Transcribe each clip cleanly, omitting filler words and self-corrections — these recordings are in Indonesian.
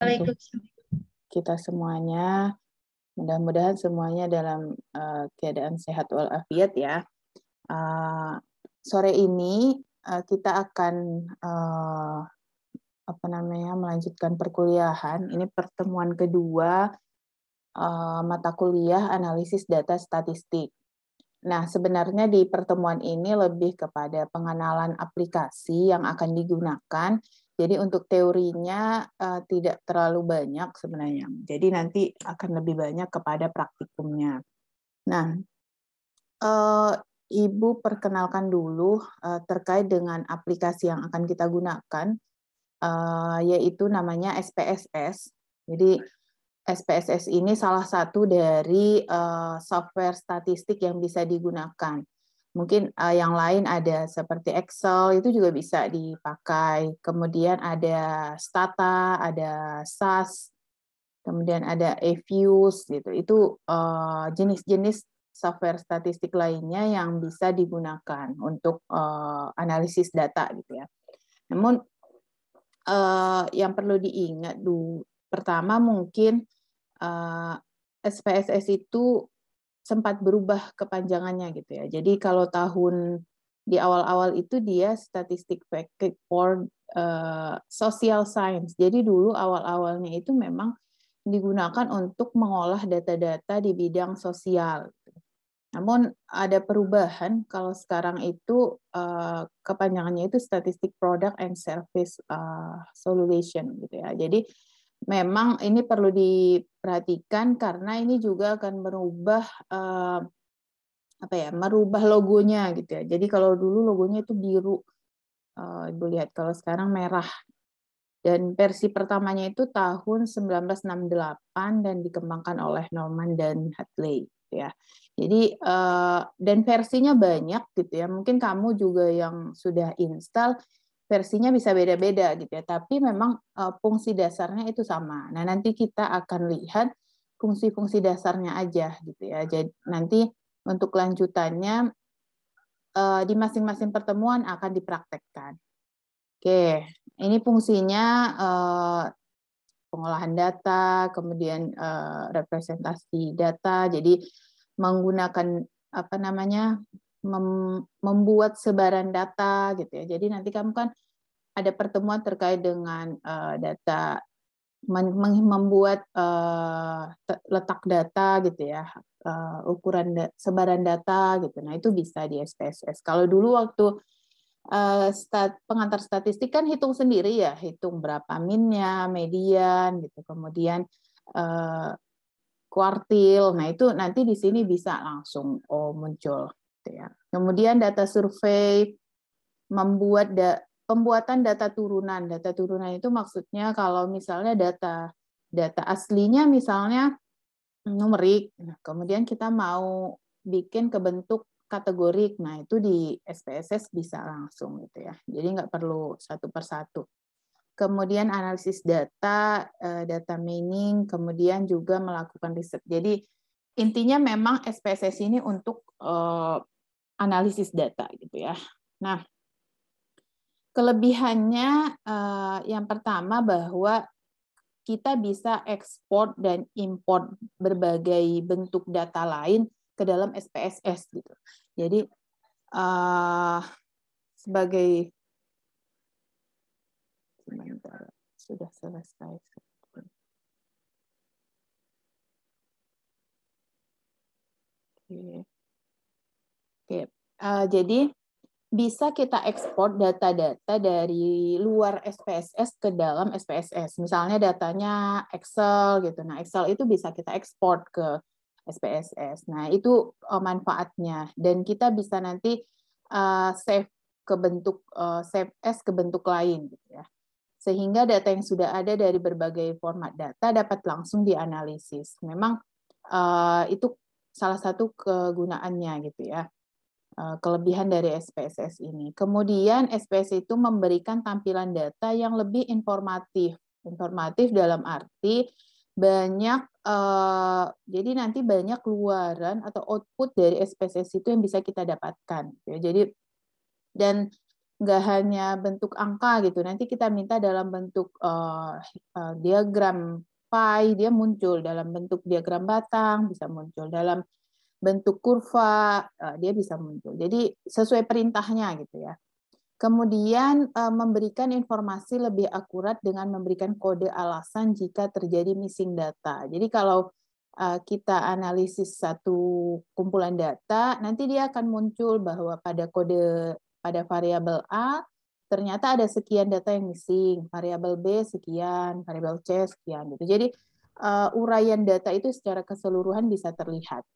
untuk kita semuanya. Mudah-mudahan semuanya dalam keadaan sehat walafiat ya. Sore ini kita akan melanjutkan perkuliahan. Ini pertemuan kedua mata kuliah analisis data statistik. Nah, sebenarnya di pertemuan ini lebih kepada pengenalan aplikasi yang akan digunakan. Jadi untuk teorinya tidak terlalu banyak sebenarnya. Jadi nanti akan lebih banyak kepada praktikumnya. Nah, Ibu perkenalkan dulu terkait dengan aplikasi yang akan kita gunakan, yaitu namanya SPSS. Jadi SPSS ini salah satu dari software statistik yang bisa digunakan. Mungkin yang lain ada seperti Excel, itu juga bisa dipakai. Kemudian ada Stata, ada SAS, kemudian ada eViews, gitu. Itu jenis-jenis software statistik lainnya yang bisa digunakan untuk analisis data, gitu ya. Namun yang perlu diingat dulu, pertama mungkin SPSS itu sempat berubah kepanjangannya gitu ya. Jadi kalau tahun di awal-awal itu dia statistik for social science. Jadi dulu awal-awalnya itu memang digunakan untuk mengolah data-data di bidang sosial. Namun ada perubahan kalau sekarang itu kepanjangannya itu statistik product and service solution gitu ya. Jadi memang ini perlu diperhatikan karena ini juga akan merubah merubah logonya gitu ya. Jadi kalau dulu logonya itu biru, Ibu lihat, kalau sekarang merah. Dan versi pertamanya itu tahun 1968 dan dikembangkan oleh Norman dan Hadley gitu ya. Jadi dan versinya banyak gitu ya. Mungkin kamu juga yang sudah install versinya bisa beda-beda gitu ya. Tapi memang fungsi dasarnya itu sama. Nah, nanti kita akan lihat fungsi-fungsi dasarnya aja gitu ya. Jadi nanti untuk lanjutannya di masing-masing pertemuan akan dipraktekkan. Oke, ini fungsinya pengolahan data, kemudian representasi data. Jadi menggunakan membuat sebaran data gitu ya. Jadi nanti kamu kan ada pertemuan terkait dengan data, membuat letak data gitu ya, ukuran sebaran data gitu. Nah itu bisa di SPSS. Kalau dulu waktu pengantar statistik kan hitung sendiri ya, hitung berapa minnya, median gitu, kemudian kuartil. Nah itu nanti di sini bisa langsung muncul gitu ya. Kemudian data survei, pembuatan data turunan. Data turunan itu maksudnya kalau misalnya data aslinya misalnya numerik, nah, kemudian kita mau bikin ke bentuk kategorik, nah itu di SPSS bisa langsung gitu ya. Jadi nggak perlu satu persatu. Kemudian analisis data, data mining, kemudian juga melakukan riset. Jadi intinya memang SPSS ini untuk analisis data gitu ya. Nah, kelebihannya yang pertama bahwa kita bisa ekspor dan import berbagai bentuk data lain ke dalam SPSS gitu. Jadi sebagai sudah selesai. Oke. Jadi bisa kita ekspor data-data dari luar SPSS ke dalam SPSS. Misalnya datanya Excel gitu. Nah, Excel itu bisa kita ekspor ke SPSS. Nah, itu manfaatnya. Dan kita bisa nanti save as ke bentuk lain gitu ya. Sehingga data yang sudah ada dari berbagai format data dapat langsung dianalisis. Memang itu salah satu kegunaannya gitu ya. Kelebihan dari SPSS ini. Kemudian SPSS itu memberikan tampilan data yang lebih informatif. Informatif dalam arti banyak, jadi nanti banyak keluaran atau output dari SPSS itu yang bisa kita dapatkan. Jadi dan nggak hanya bentuk angka gitu. Nanti kita minta dalam bentuk diagram pie, dia muncul dalam bentuk diagram batang, bisa muncul dalam bentuk kurva, dia bisa muncul. Jadi sesuai perintahnya gitu ya. Kemudian memberikan informasi lebih akurat dengan memberikan kode alasan jika terjadi missing data. Jadi kalau kita analisis satu kumpulan data, nanti dia akan muncul bahwa pada variabel A ternyata ada sekian data yang missing, variabel B sekian, variabel C sekian gitu. Jadi uraian data itu secara keseluruhan bisa terlihat.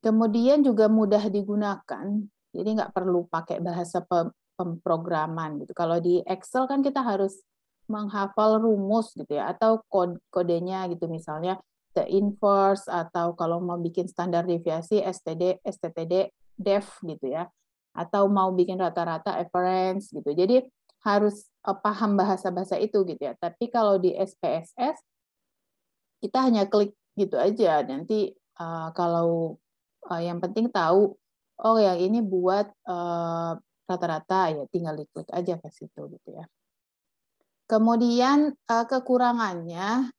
Kemudian juga mudah digunakan, jadi nggak perlu pakai bahasa pemrograman gitu. Kalau di Excel kan kita harus menghafal rumus gitu ya, atau kodenya gitu, misalnya the inverse, atau kalau mau bikin standar deviasi STTD def gitu ya, atau mau bikin rata-rata average gitu. Jadi harus paham bahasa-bahasa itu gitu ya. Tapi kalau di SPSS kita hanya klik gitu aja, nanti kalau yang penting tahu, oh yang ini buat rata-rata, ya tinggal diklik aja ke situ gitu ya. Kemudian kekurangannya,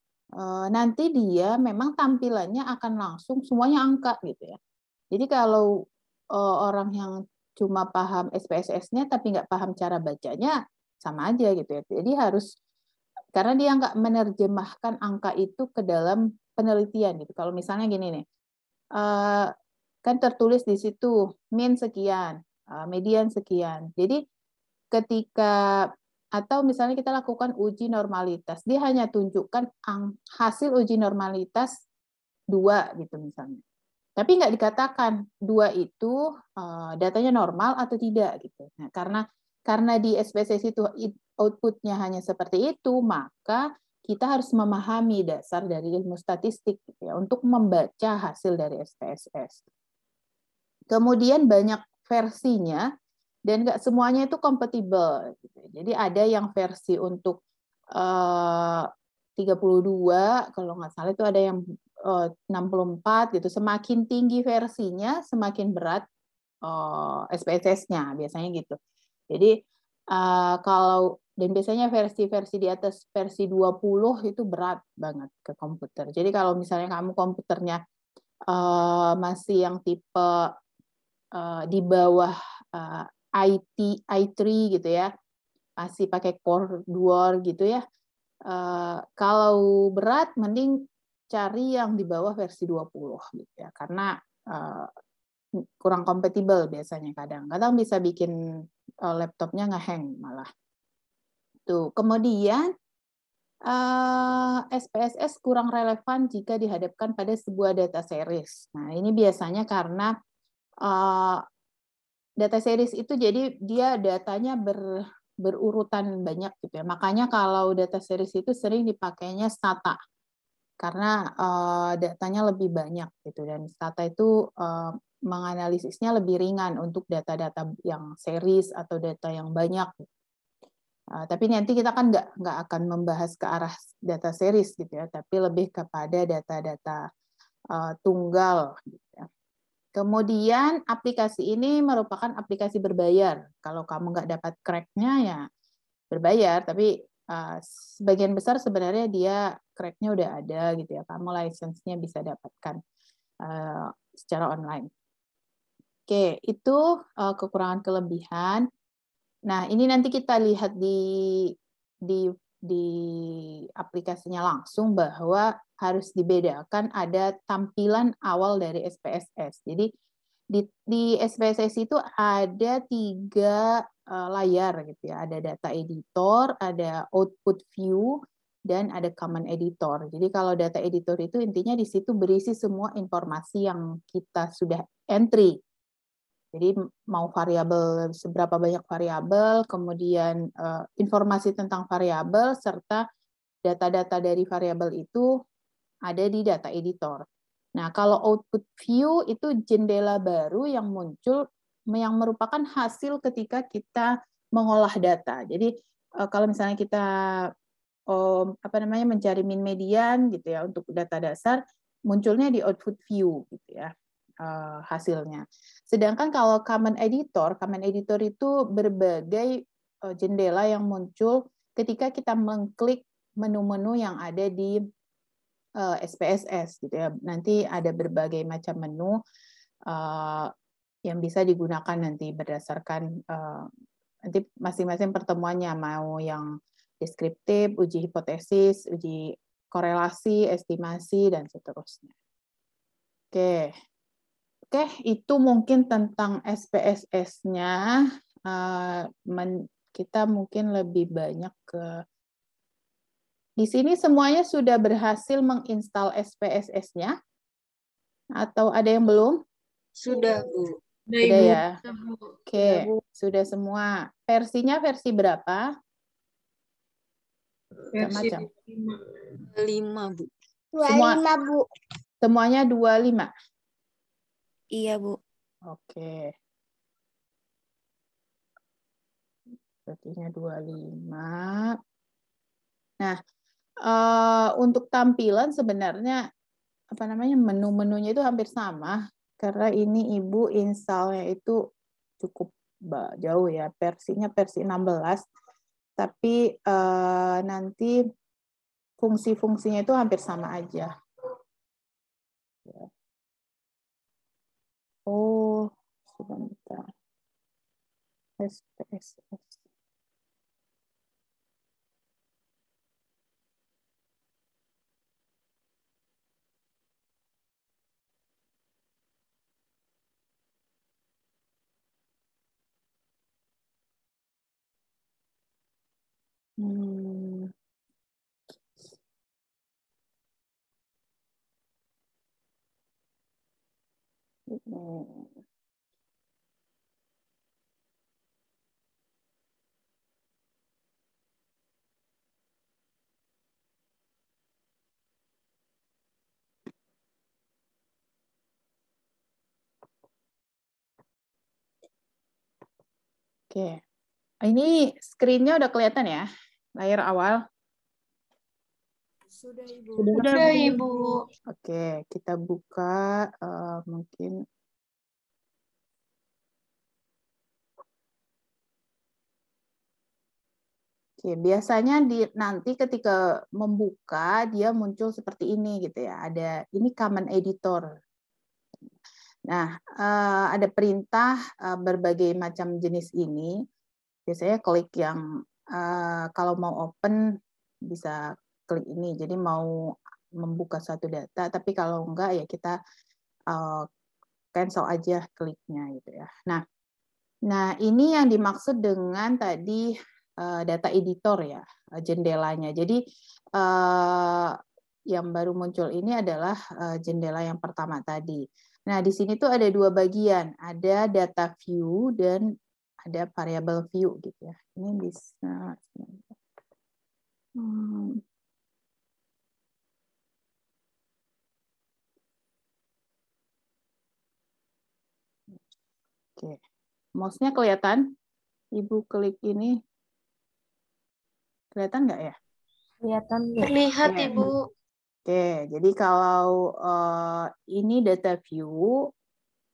nanti dia memang tampilannya akan langsung semuanya angka gitu ya. Jadi kalau orang yang cuma paham SPSS-nya tapi nggak paham cara bacanya, sama aja gitu ya. Jadi harus, karena dia nggak menerjemahkan angka itu ke dalam penelitian gitu. Kalau misalnya gini nih, kan tertulis di situ min sekian, median sekian. Jadi ketika, atau misalnya kita lakukan uji normalitas, dia hanya tunjukkan hasil uji normalitas 2 gitu misalnya. Tapi nggak dikatakan 2 itu datanya normal atau tidak gitu. Nah, karena di SPSS itu outputnya hanya seperti itu, maka kita harus memahami dasar dari ilmu statistik gitu ya, untuk membaca hasil dari SPSS. Kemudian banyak versinya, dan nggak semuanya itu kompatibel. Jadi ada yang versi untuk 32, kalau nggak salah itu ada yang 64 gitu. Semakin tinggi versinya, semakin berat SPSS-nya biasanya gitu. Jadi kalau, dan biasanya versi-versi di atas versi 20 itu berat banget ke komputer. Jadi kalau misalnya kamu komputernya masih yang tipe di bawah i3 gitu ya, masih pakai Core Duo gitu ya, kalau berat mending cari yang di bawah versi 20 gitu ya, karena kurang kompatibel biasanya, kadang bisa bikin laptopnya ngehang malah. Tuh. Kemudian SPSS kurang relevan jika dihadapkan pada sebuah data series. Nah, ini biasanya karena data series itu jadi dia datanya berurutan banyak gitu ya. Makanya kalau data series itu sering dipakainya Stata, karena datanya lebih banyak gitu, dan Stata itu menganalisisnya lebih ringan untuk data-data yang series atau data yang banyak. Tapi nanti kita kan nggak akan membahas ke arah data series gitu ya, tapi lebih kepada data-data tunggal gitu ya. Kemudian aplikasi ini merupakan aplikasi berbayar. Kalau kamu nggak dapat crack-nya ya berbayar, tapi sebagian besar sebenarnya dia crack-nya udah ada gitu ya. Kamu license-nya bisa dapatkan secara online. Oke, itu kekurangan kelebihan. Nah, ini nanti kita lihat di aplikasinya langsung bahwa harus dibedakan ada tampilan awal dari SPSS. Jadi di SPSS itu ada 3 layar gitu ya. Ada data editor, ada output view, dan ada common editor. Jadi kalau data editor itu intinya di situ berisi semua informasi yang kita sudah entry. Jadi mau variabel, seberapa banyak variabel, kemudian informasi tentang variabel, serta data-data dari variabel itu ada di data editor. Nah, kalau output view itu jendela baru yang muncul, yang merupakan hasil ketika kita mengolah data. Jadi kalau misalnya kita mencari min median gitu ya untuk data dasar, munculnya di output view gitu ya hasilnya. Sedangkan kalau common editor itu berbagai jendela yang muncul ketika kita mengklik menu-menu yang ada di SPSS gitu ya. Nanti ada berbagai macam menu yang bisa digunakan nanti berdasarkan nanti masing-masing pertemuannya, mau yang deskriptif, uji hipotesis, uji korelasi, estimasi, dan seterusnya. Oke. Oke, itu mungkin tentang SPSS-nya. Kita mungkin lebih banyak ke... Di sini semuanya sudah berhasil menginstal SPSS-nya? Atau ada yang belum? Sudah, Bu. Sudah ya? Sudah, Oke, Bu. sudah semua. Versinya versi berapa? Versi Macam-macam. 5, Bu. Semua, 25, Bu. semuanya 25? Iya, Bu. Oke. Versinya 25. Nah, untuk tampilan sebenarnya apa namanya menu-menunya itu hampir sama karena ini Ibu installnya itu cukup jauh ya, versinya versi 16, tapi nanti fungsi-fungsinya itu hampir sama aja. Oh, sebentar. SPSS. Oke, ini screen-nya udah kelihatan ya, layar awal. Sudah, Ibu. Sudah, Ibu. Oke, kita buka mungkin. Oke, biasanya nanti ketika membuka dia muncul seperti ini gitu ya. Ada ini command editor. Nah, ada perintah berbagai macam jenis ini. Biasanya klik yang kalau mau open bisa klik ini. Jadi mau membuka satu data, tapi kalau enggak ya kita cancel aja kliknya gitu ya. Nah ini yang dimaksud dengan tadi data editor ya, jendelanya. Jadi yang baru muncul ini adalah jendela yang pertama tadi. Nah, di sini tuh ada dua bagian, ada data view dan ada variable view gitu ya. Ini bisa Oke. Mouse-nya kelihatan? Ibu klik ini. Kelihatan nggak ya? Kelihatan, Bu. Terlihat, Oke. Ibu. Oke, jadi kalau ini data view,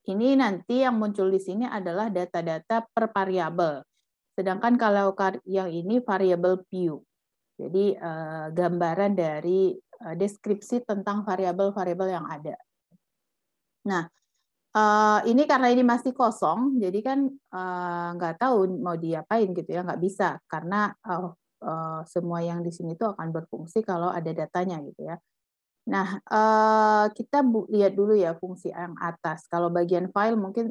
ini nanti yang muncul di sini adalah data-data per variabel. Sedangkan kalau yang ini variable view. Jadi gambaran dari deskripsi tentang variabel-variabel yang ada. Nah, ini karena ini masih kosong, jadi kan nggak tahu mau diapain gitu ya, nggak bisa karena semua yang di sini tuh akan berfungsi kalau ada datanya gitu ya. Nah, kita lihat dulu ya fungsi yang atas. Kalau bagian file mungkin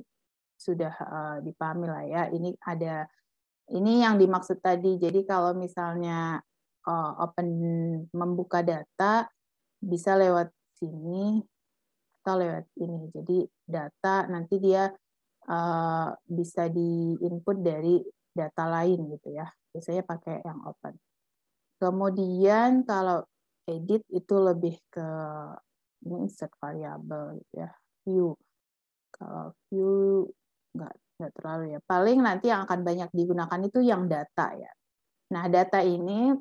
sudah dipahami lah ya. Ini yang dimaksud tadi. Jadi kalau misalnya open membuka data bisa lewat sini atau lewat ini. Jadi data nanti dia bisa diinput dari data lain gitu ya. Biasanya pakai yang open. Kemudian kalau edit itu lebih ke ini insert variable gitu ya, view. Kalau view nggak terlalu ya. Paling nanti yang akan banyak digunakan itu yang data ya. Nah, data ini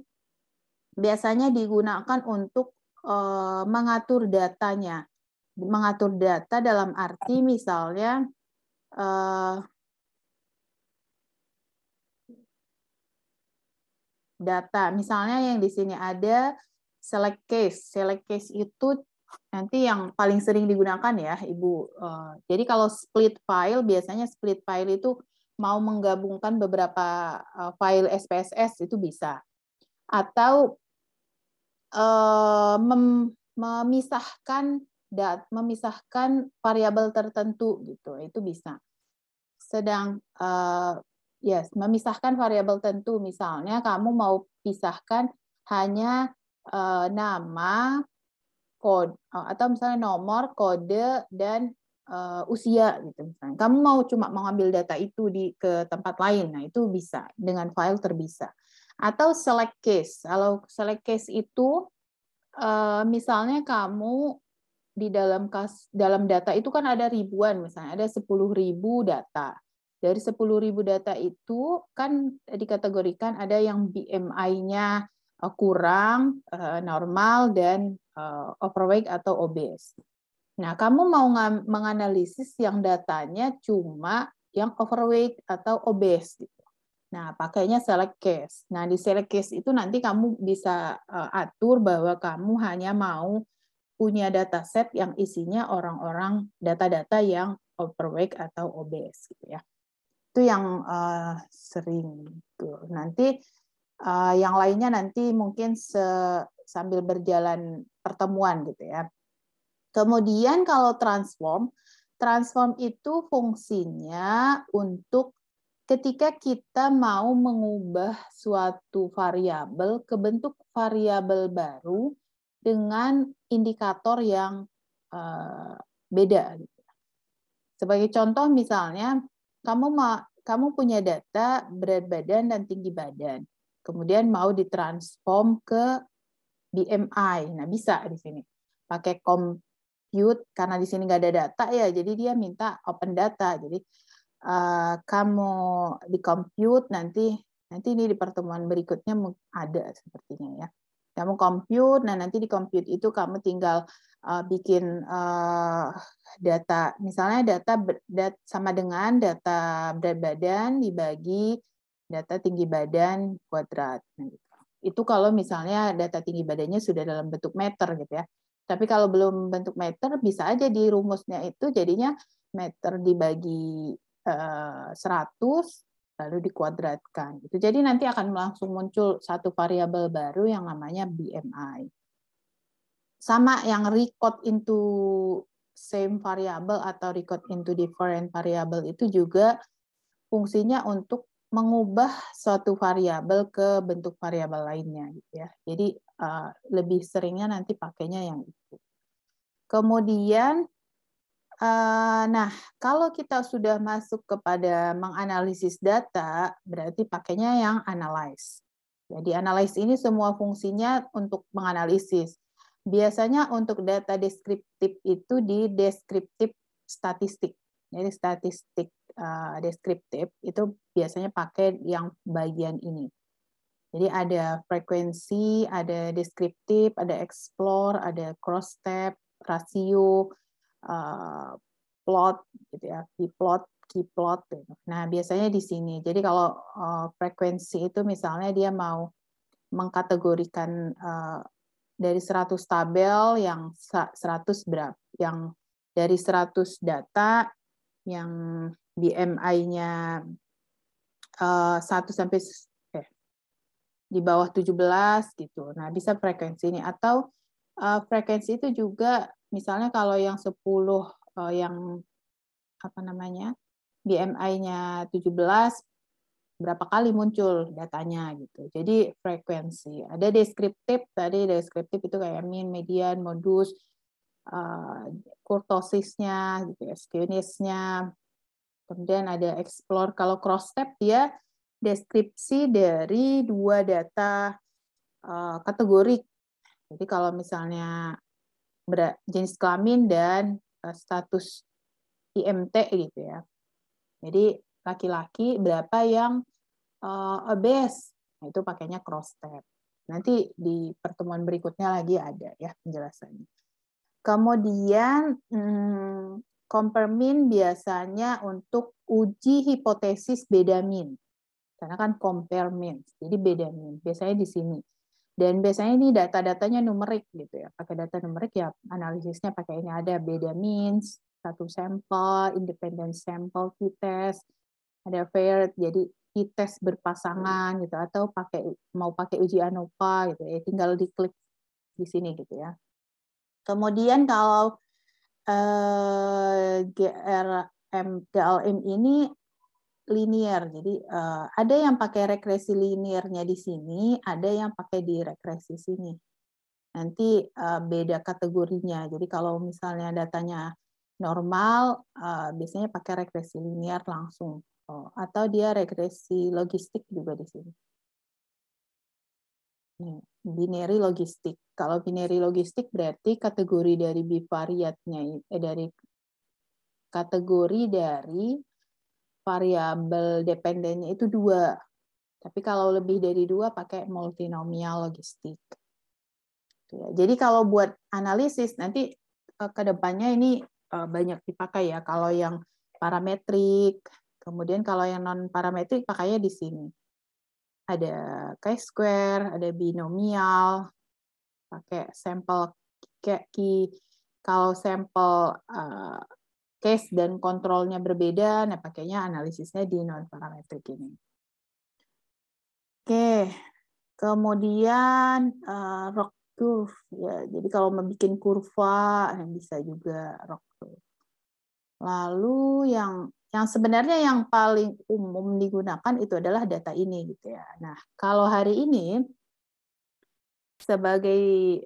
biasanya digunakan untuk mengatur datanya. Mengatur data dalam arti misalnya data. Misalnya yang di sini ada select case. Select case itu nanti yang paling sering digunakan ya, Ibu. Jadi kalau split file, biasanya split file itu mau menggabungkan beberapa file SPSS itu bisa. Atau memisahkan variabel tertentu gitu, itu bisa. Sedang memisahkan variabel tertentu, misalnya kamu mau pisahkan hanya nama, kode, atau misalnya nomor, kode, dan usia gitu misalnya. Kamu mau cuma mengambil data itu ke tempat lain, nah itu bisa dengan file terpisah. Atau select case. Kalau select case itu misalnya kamu di dalam data itu kan ada ribuan, misalnya ada 10.000 data. Dari 10.000 data itu kan dikategorikan ada yang BMI-nya kurang, normal, dan overweight atau obese. Nah, kamu mau menganalisis yang datanya cuma yang overweight atau obese. Gitu. Nah, pakainya select case. Nah, di select case itu nanti kamu bisa atur bahwa kamu hanya mau punya dataset yang isinya orang-orang data-data yang overweight atau obese gitu ya. Itu yang sering gitu. Nanti yang lainnya nanti mungkin sambil berjalan pertemuan gitu ya. Kemudian kalau transform itu fungsinya untuk ketika kita mau mengubah suatu variabel ke bentuk variabel baru dengan indikator yang beda. Sebagai contoh misalnya, kamu punya data berat badan dan tinggi badan, kemudian mau ditransform ke BMI. Nah, bisa di sini. Pakai compute, karena di sini nggak ada data ya, jadi dia minta open data. Jadi kamu di compute nanti ini di pertemuan berikutnya ada sepertinya ya. Kamu compute, nah nanti di compute itu kamu tinggal bikin data, misalnya data sama dengan data berat badan dibagi data tinggi badan kuadrat. Nah, gitu. Itu kalau misalnya data tinggi badannya sudah dalam bentuk meter gitu ya. Tapi kalau belum bentuk meter, bisa aja di rumusnya itu jadinya meter dibagi 100 lalu dikuadratkan. Gitu. Jadi nanti akan langsung muncul satu variabel baru yang namanya BMI. Sama yang record into same variable atau record into different variable itu juga fungsinya untuk mengubah suatu variabel ke bentuk variabel lainnya gitu ya. Jadi lebih seringnya nanti pakainya yang itu. Kemudian nah, kalau kita sudah masuk kepada menganalisis data, berarti pakainya yang analyze. Jadi analyze ini semua fungsinya untuk menganalisis. Biasanya untuk data deskriptif itu di deskriptif statistik. Jadi statistik deskriptif itu biasanya pakai yang bagian ini. Jadi ada frekuensi, ada deskriptif, ada explore, ada cross step, rasio, plot gitu ya, p-plot, key-plot gitu. Nah, biasanya di sini. Jadi kalau frekuensi itu misalnya dia mau mengkategorikan dari 100 tabel yang 100 berapa, yang dari 100 data yang BMI-nya 1 sampai di bawah 17 gitu. Nah, bisa frekuensi ini atau frekuensi itu juga misalnya kalau yang 10 yang apa namanya? BMI-nya 17 berapa kali muncul datanya gitu. Jadi frekuensi. Ada deskriptif, tadi deskriptif itu kayak mean, median, modus, kurtosisnya, gitu ya, skewness-nya. Kemudian ada explore. Kalau cross step dia deskripsi dari dua data kategori. Jadi kalau misalnya jenis kelamin dan status IMT gitu ya. Jadi laki-laki berapa yang obese, nah, itu pakainya cross step. Nanti di pertemuan berikutnya lagi ada ya penjelasannya. Kemudian compare mean biasanya untuk uji hipotesis beda mean. Karena kan compare means, jadi beda means. Biasanya di sini. Dan biasanya ini data-datanya numerik gitu ya. Pakai data numerik ya analisisnya pakai ini, ada beda means, satu sampel, independent sample t-test, ada paired, jadi t-test berpasangan gitu, atau mau pakai uji ANOVA gitu ya, tinggal diklik di sini gitu ya. Kemudian kalau GLM ini linear, jadi ada yang pakai regresi linearnya di sini, ada yang pakai di regresi sini. Nanti beda kategorinya. Jadi kalau misalnya datanya normal, biasanya pakai regresi linear langsung, atau dia regresi logistik juga di sini. Binary logistik. Kalau binary logistik berarti kategori dari bivariatnya, dari kategori dari variabel dependennya itu 2. Tapi kalau lebih dari 2 pakai multinomial logistik. Jadi kalau buat analisis nanti ke depannya ini banyak dipakai ya. Kalau yang parametrik, kemudian kalau yang non parametrik pakainya di sini. Ada chi-square, ada binomial, pakai sampel key. Kalau sampel case dan kontrolnya berbeda, nah pakainya analisisnya di non-parametrik ini. Oke, kemudian ROC curve. Ya, jadi kalau membuat kurva, bisa juga ROC curve. Lalu yang sebenarnya yang paling umum digunakan itu adalah data ini gitu ya. Nah, kalau hari ini sebagai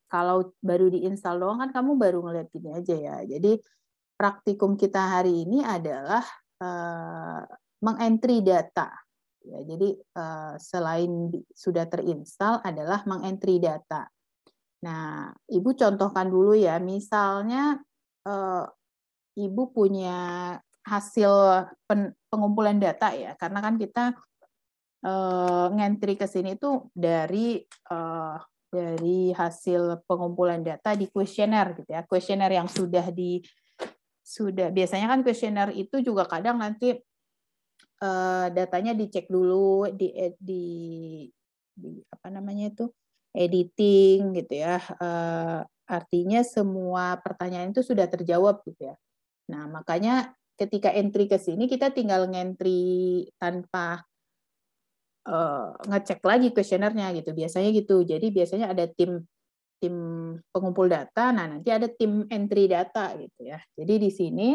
kalau baru diinstal doang kan kamu baru ngeliat gini aja ya. Jadi praktikum kita hari ini adalah mengentry data. Ya, jadi selain sudah terinstal adalah mengentry data. Nah, Ibu contohkan dulu ya. Misalnya Ibu punya hasil pengumpulan data ya, karena kan kita ngentry ke sini itu dari hasil pengumpulan data di kuesioner gitu ya. Kuesioner yang sudah biasanya kan kuesioner itu juga kadang nanti datanya dicek dulu di apa namanya itu editing gitu ya. Artinya semua pertanyaan itu sudah terjawab gitu ya. Nah, makanya ketika entry ke sini kita tinggal ngentry tanpa ngecek lagi kuesionernya gitu. Biasanya gitu. Jadi biasanya ada tim pengumpul data, nah nanti ada tim entry data gitu ya. Jadi di sini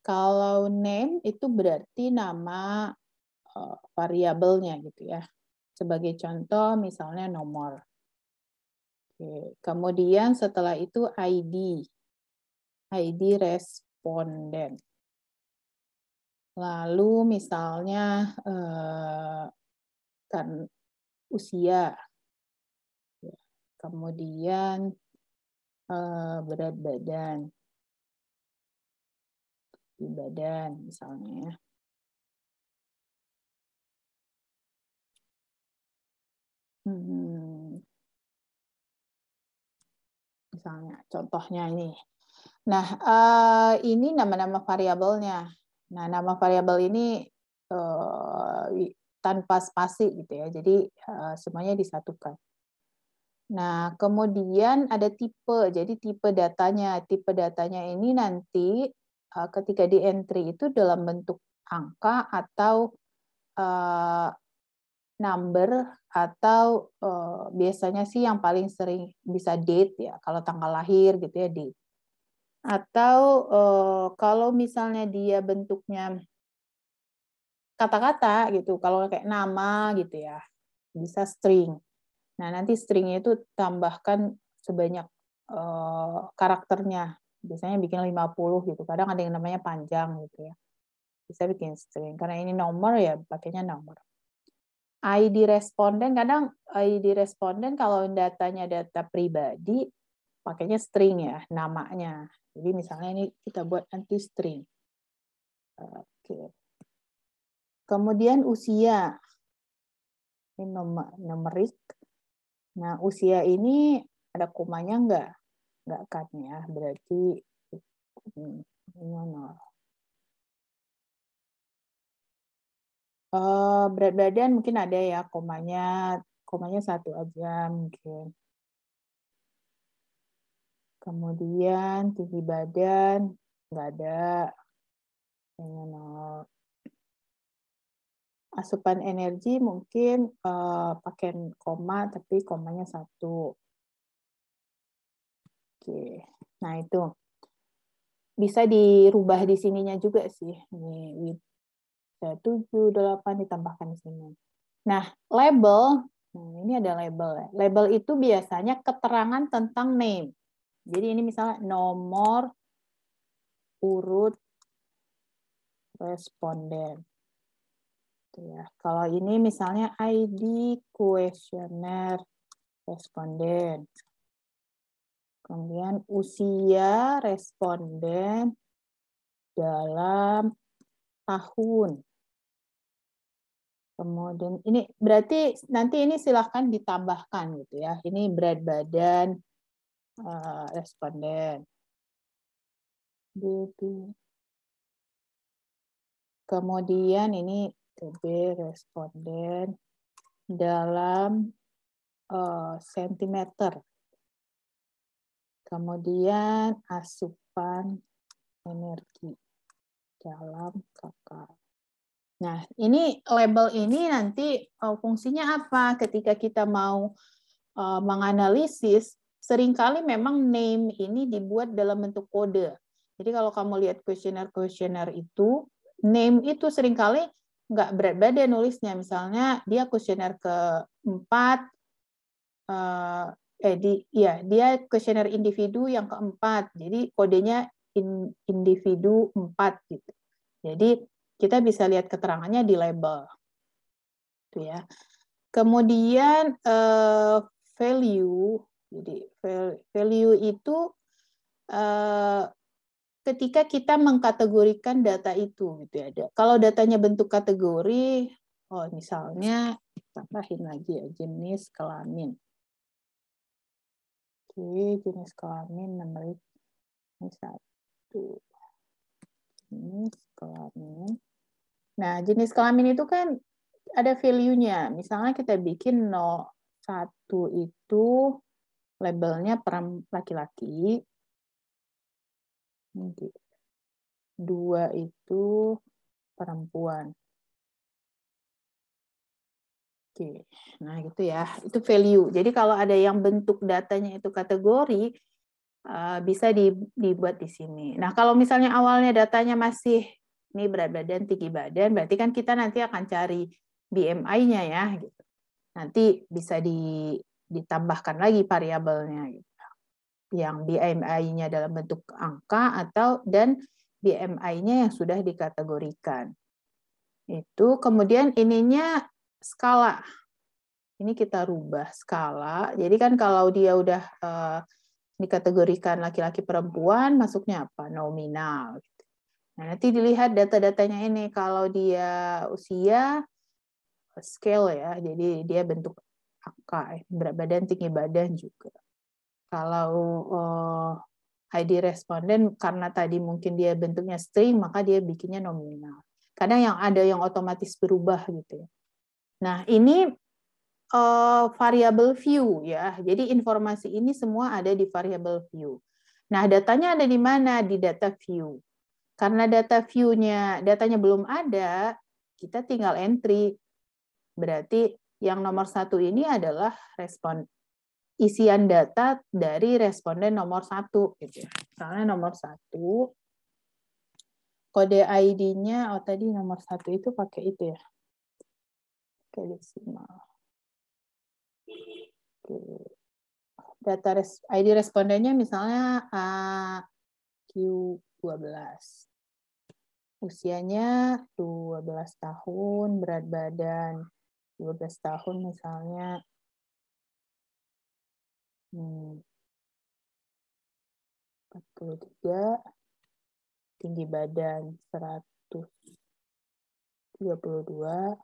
kalau name itu berarti nama variabelnya gitu ya. Sebagai contoh misalnya nomor. Oke. Kemudian setelah itu ID responden. Lalu misalnya kan usia. Kemudian berat badan. Di badan misalnya ya. Misalnya contohnya ini. Nah, ini nama-nama variabelnya. Nah, nama variabel ini tanpa spasi gitu ya. Jadi semuanya disatukan. Nah, kemudian ada tipe. Jadi tipe datanya. Tipe datanya ini nanti ketika di entry itu dalam bentuk angka atau number atau biasanya sih yang paling sering bisa date ya, kalau tanggal lahir gitu ya date. Atau kalau misalnya dia bentuknya kata-kata gitu, kalau kayak nama gitu ya, bisa string. Nah, nanti stringnya itu tambahkan sebanyak karakternya. Biasanya bikin 50 gitu. Kadang ada yang namanya panjang gitu ya. Bisa bikin string. Karena ini nomor ya pakainya nomor. ID responden, kadang ID responden kalau datanya data pribadi, pakainya string ya, namanya. Jadi misalnya ini kita buat anti string. Oke. Kemudian usia. Ini numerik. Nah, usia ini ada komanya enggak? Enggak kan ya, berarti ini 0. Berat badan mungkin ada ya, komanya 1 aja mungkin. Kemudian tinggi badan nggak ada, hanya 0. Asupan energi mungkin pakai koma, tapi komanya 1. Oke, nah itu bisa dirubah di sininya juga sih. Ini 7, 8 ditambahkan di sini. Nah, label, ini ada label ya. Label itu biasanya keterangan tentang name. Jadi ini misalnya nomor urut responden. Ya. Kalau ini misalnya ID kuesioner responden. Kemudian usia responden dalam tahun. Kemudian ini berarti nanti ini silahkan ditambahkan gitu ya. Ini berat badan responden. Kemudian ini TB responden dalam sentimeter. Kemudian asupan energi dalam KK. Nah, ini label ini nanti fungsinya apa? Ketika kita mau menganalisis, seringkali memang name ini dibuat dalam bentuk kode. Jadi kalau kamu lihat kuesioner itu, name itu seringkali nggak berat badan nulisnya. Misalnya dia kuesioner keempat, dia kuesioner individu yang keempat. Jadi kodenya individu 4 gitu. Jadi kita bisa lihat keterangannya di label. Itu ya. Kemudian value. Jadi value itu ketika kita mengkategorikan data itu gitu ya. Kalau datanya bentuk kategori, misalnya tambahin lagi ya jenis kelamin. Oke, jenis kelamin nomor 1. Jenis kelamin. Nah, jenis kelamin itu kan ada value-nya. Misalnya kita bikin 1 itu labelnya laki-laki. 2 itu perempuan. Oke, nah gitu ya. Itu value. Jadi kalau ada yang bentuk datanya itu kategori, bisa dibuat di sini. Nah, kalau misalnya awalnya datanya masih ini berat badan, tinggi badan, berarti kan kita nanti akan cari BMI-nya ya. Gitu. Nanti bisa ditambahkan lagi variabelnya. Gitu. Yang BMI-nya dalam bentuk angka dan BMI-nya yang sudah dikategorikan. Itu kemudian ininya skala. Ini kita rubah skala. Jadi kan kalau dia udah dikategorikan laki-laki perempuan, masuknya apa? Nominal. Nah, nanti dilihat data-datanya ini. Kalau dia usia, scale ya. Jadi dia bentuk angka. Berat badan, tinggi badan juga. Kalau ID responden, karena tadi mungkin dia bentuknya string, maka dia bikinnya nominal. Kadang ada yang otomatis berubah gitu ya. Nah, ini variable view ya. Jadi informasi ini semua ada di variable view. Nah, datanya ada di mana? Di data view. Karena datanya belum ada, kita tinggal entry. Berarti yang nomor 1 ini adalah isian data dari responden nomor 1 gitu. Misalnya nomor 1 kode ID-nya tadi nomor 1 itu pakai itu ya. Oke, desimal. Data ID respondennya misalnya Q12. Usianya 12 tahun, berat badan 12 tahun misalnya 43, tinggi badan 132.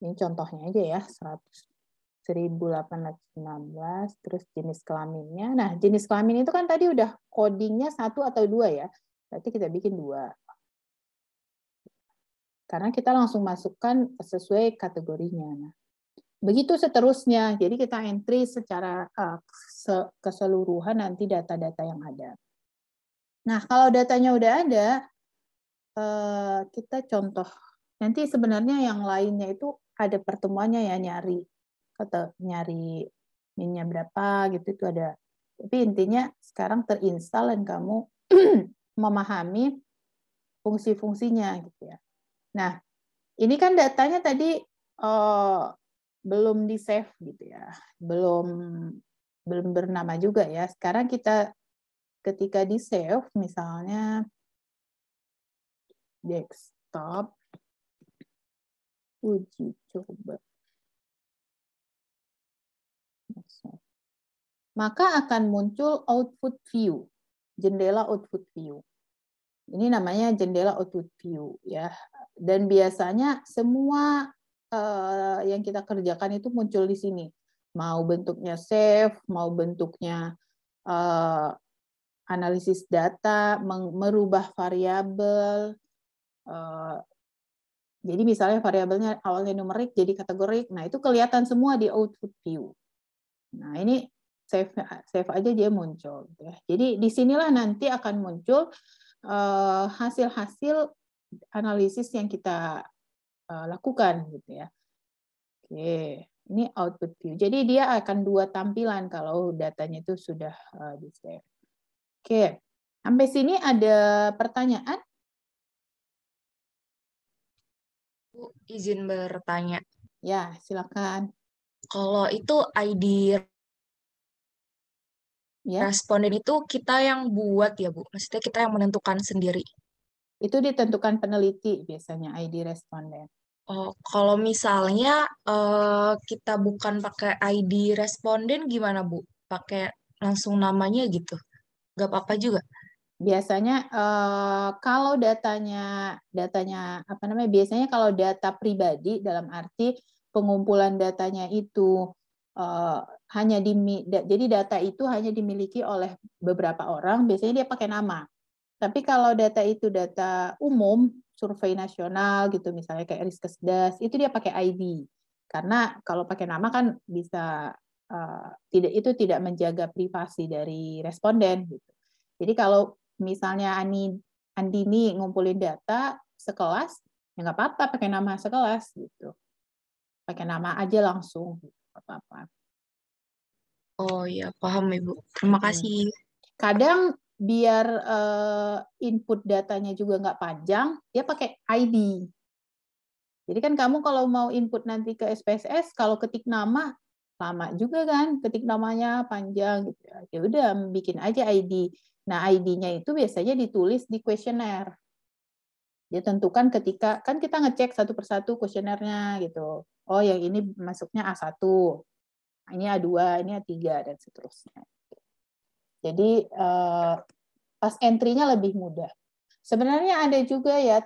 Ini contohnya aja ya, 1816, terus jenis kelaminnya. Nah, jenis kelamin itu kan tadi udah codingnya 1 atau 2 ya. Berarti kita bikin 2. Karena kita langsung masukkan sesuai kategorinya. Nah, begitu seterusnya. Jadi kita entry secara keseluruhan nanti data-data yang ada. Nah, kalau datanya udah ada, kita contoh. Nanti sebenarnya yang lainnya itu ada pertemuannya ya, nyari minnya berapa gitu, itu ada. Tapi intinya sekarang terinstall dan kamu memahami fungsi-fungsinya gitu ya. Nah, ini kan datanya tadi belum di save gitu ya, belum bernama juga ya. Sekarang kita ketika di save, misalnya desktop, uji coba, maka akan muncul output view, jendela output view. Ini namanya jendela output view ya. Dan biasanya semua yang kita kerjakan itu muncul di sini. Mau bentuknya save, mau bentuknya analisis data, merubah variabel. Jadi misalnya variabelnya awalnya numerik jadi kategorik. Nah, itu kelihatan semua di output view. Nah, ini save aja dia muncul. Jadi disinilah nanti akan muncul hasil-hasil analisis yang kita lakukan gitu ya. Oke, ini output view. Jadi dia akan dua tampilan kalau datanya itu sudah di save. Oke, sampai sini ada pertanyaan? Bu, izin bertanya. Ya, silakan. Kalau itu ID Ya, responden itu kita yang buat ya, Bu? Maksudnya kita yang menentukan sendiri. itu ditentukan peneliti biasanya ID responden. Oh, kalau misalnya kita bukan pakai ID responden gimana, Bu? Pakai langsung namanya gitu. Nggak apa-apa juga. Biasanya kalau datanya apa namanya? Biasanya kalau data pribadi dalam arti pengumpulan datanya itu jadi data itu hanya dimiliki oleh beberapa orang, biasanya dia pakai nama. Tapi kalau data itu data umum, survei nasional gitu misalnya kayak Riskesdas, itu dia pakai ID. Karena kalau pakai nama kan bisa tidak menjaga privasi dari responden gitu. Jadi kalau misalnya Andini ngumpulin data sekelas, ya nggak apa-apa pakai nama sekelas gitu. Pakai nama aja langsung, gitu. Apa-apa. Oh iya, paham Ibu. Terima kasih. Kadang biar input datanya juga nggak panjang, dia pakai ID. Jadi kan kamu kalau mau input nanti ke SPSS, kalau ketik nama lama juga kan, ketik namanya panjang gitu. Ya udah bikin aja ID. Nah, ID-nya itu biasanya ditulis di kuesioner. Dia tentukan ketika kan kita ngecek satu persatu kuesionernya gitu. Oh, yang ini masuknya A1. Ini A2, ini A3 dan seterusnya. Jadi pas entry-nya lebih mudah. Sebenarnya ada juga ya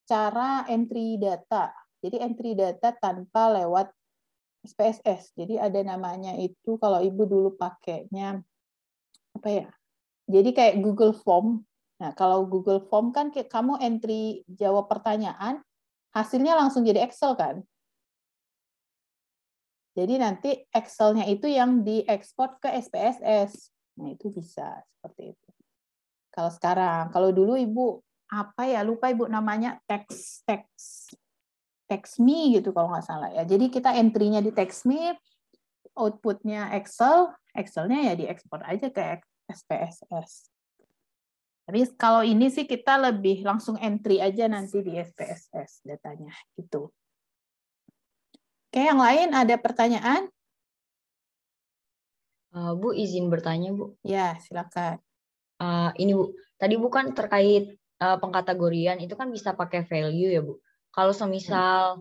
cara entry data. Jadi entry data tanpa lewat SPSS. Jadi ada namanya itu kalau Ibu dulu pakainya apa ya? Jadi kayak Google Form. Nah, kalau Google Form kan kamu entry jawab pertanyaan, hasilnya langsung jadi Excel kan? Jadi nanti Excel-nya itu yang diekspor ke SPSS. Nah, itu bisa seperti itu. Kalau sekarang, kalau dulu Ibu apa ya, lupa Ibu namanya TextMe gitu kalau nggak salah ya. Jadi kita entry-nya di TextMe, output-nya Excel, Excel-nya ya diekspor aja ke SPSS. Tapi kalau ini sih kita lebih langsung entry aja nanti di SPSS datanya gitu. Oke, yang lain ada pertanyaan? Bu, izin bertanya, Bu. Ya, silakan. Ini, Bu. Tadi bukan terkait pengkategorian, itu kan bisa pakai value ya, Bu. Kalau semisal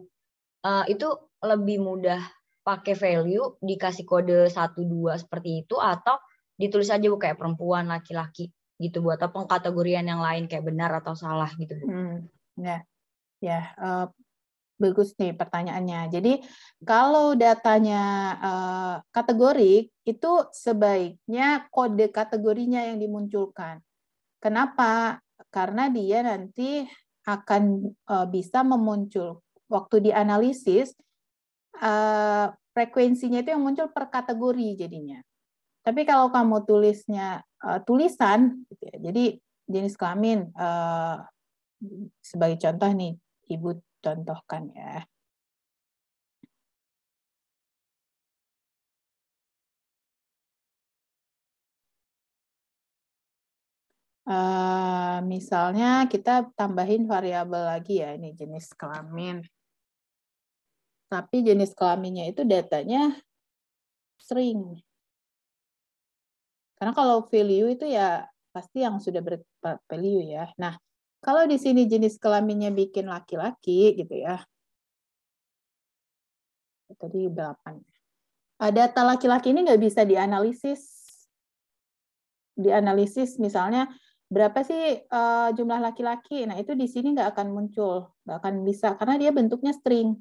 itu lebih mudah pakai value, dikasih kode 1, 2 seperti itu, atau ditulis aja, Bu, kayak perempuan, laki-laki gitu, Bu. Atau pengkategorian yang lain kayak benar atau salah gitu, Bu. Ya, bagus nih pertanyaannya. Jadi kalau datanya kategorik, itu sebaiknya kode kategorinya yang dimunculkan. Kenapa? Karena dia nanti akan bisa memuncul waktu dianalisis frekuensinya itu yang muncul per kategori jadinya. Tapi kalau kamu tulisnya tulisan, gitu ya, jadi jenis kelamin sebagai contoh nih, Ibu contohkan ya. Misalnya kita tambahin variabel lagi ya, ini jenis kelamin. Tapi jenis kelaminnya itu datanya string. Karena kalau value itu ya pasti yang sudah ber-value ya. Nah, kalau di sini jenis kelaminnya bikin laki-laki gitu ya. Tadi 8. Data laki-laki ini nggak bisa dianalisis. Dianalisis misalnya berapa sih jumlah laki-laki? Nah, itu di sini nggak akan muncul, nggak akan bisa karena dia bentuknya string.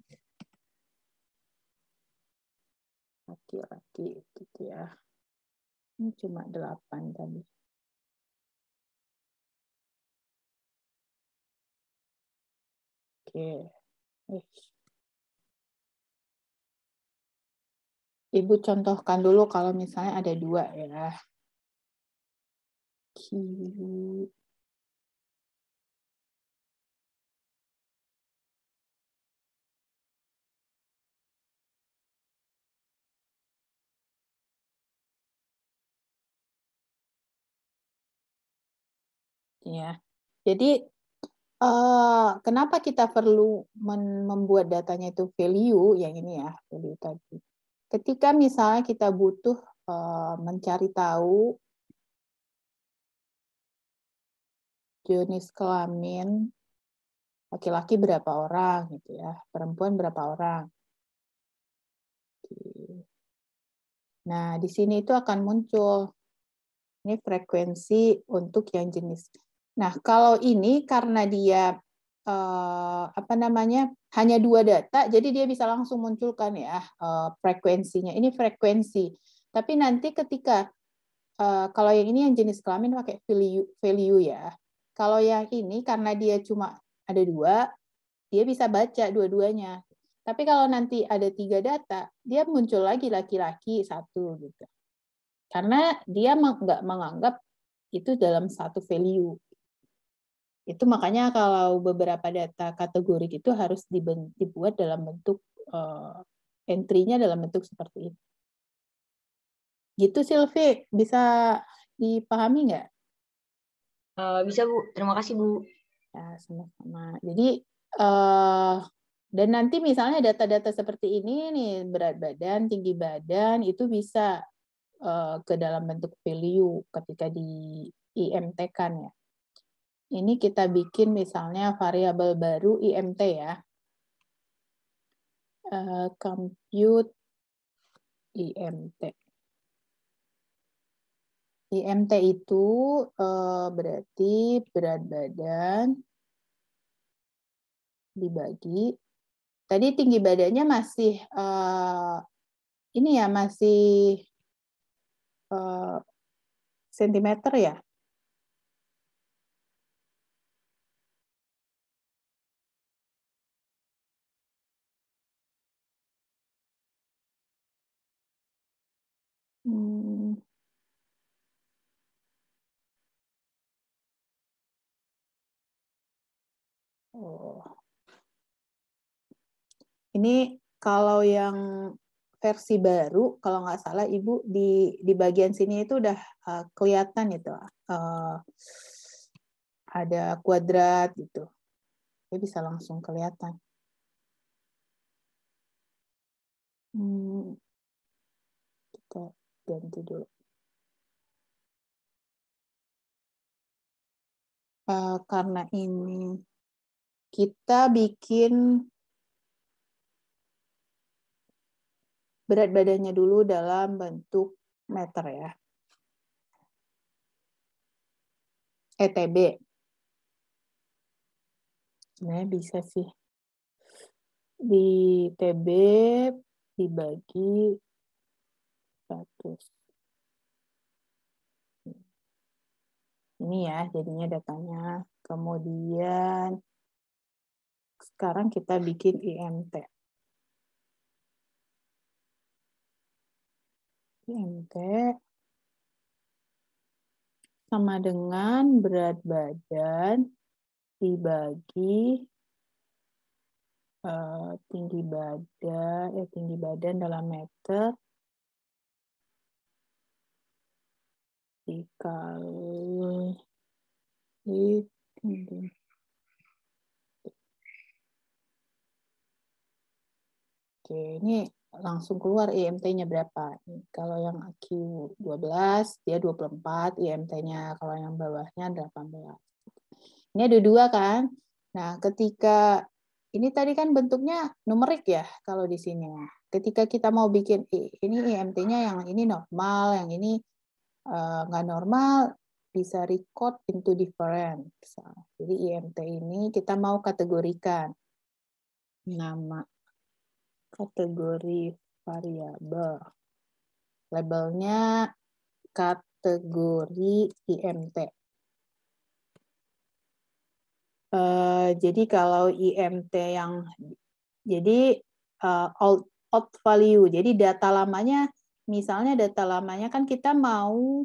Laki-laki gitu ya. Ini cuma 8 tadi. Oke. Ibu contohkan dulu kalau misalnya ada 2 ya. Ya. Jadi kenapa kita perlu membuat datanya itu value yang ini ya, value tadi. Ketika misalnya kita butuh mencari tahu jenis kelamin laki-laki berapa orang gitu ya, perempuan berapa orang. Nah, di sini itu akan muncul ini frekuensi untuk yang jenis. Nah, kalau ini karena dia hanya 2 data, jadi dia bisa langsung munculkan ya frekuensinya. Ini frekuensi. Tapi nanti ketika kalau yang ini yang jenis kelamin pakai value ya. Kalau yang ini karena dia cuma ada 2, dia bisa baca dua-duanya. Tapi kalau nanti ada 3 data, dia muncul lagi laki-laki 1 gitu. Karena dia nggak menganggap itu dalam satu value. Itu makanya kalau beberapa data kategorik itu harus dibuat dalam bentuk entry-nya dalam bentuk seperti ini. Gitu Silvi, bisa dipahami nggak? Bisa Bu, terima kasih Bu. Ya, sama-sama. Jadi dan nanti misalnya data-data seperti ini nih, berat badan, tinggi badan itu bisa ke dalam bentuk value ketika di IMT-kan ya. Ini kita bikin misalnya variabel baru IMT ya. Compute IMT. IMT itu berarti berat badan dibagi. Tadi tinggi badannya masih ini ya, masih sentimeter ya. Oh. Ini kalau yang versi baru, kalau nggak salah Ibu di bagian sini itu udah kelihatan itu ada kuadrat gitu. Dia bisa langsung kelihatan. Kita ganti dulu. Karena ini kita bikin berat badannya dulu dalam bentuk meter ya. ETB. Sebenarnya bisa sih. Di TB dibagi 100. Ini ya jadinya datanya. Kemudian Sekarang kita bikin IMT. IMT sama dengan berat badan dibagi tinggi badan dalam meter dikali tinggi. Oke, ini langsung keluar IMT-nya berapa. Kalau yang Q12 dia 24, IMT-nya kalau yang bawahnya 18. Ini ada dua kan? Nah, ketika ini tadi kan bentuknya numerik ya kalau di sini. Ketika kita mau bikin ini IMT-nya yang ini normal, yang ini nggak normal, bisa record into different. Jadi IMT ini kita mau kategorikan. Nama kategori variabel. Labelnya kategori IMT. Jadi kalau IMT yang out value, jadi data lamanya, misalnya data lamanya kan kita mau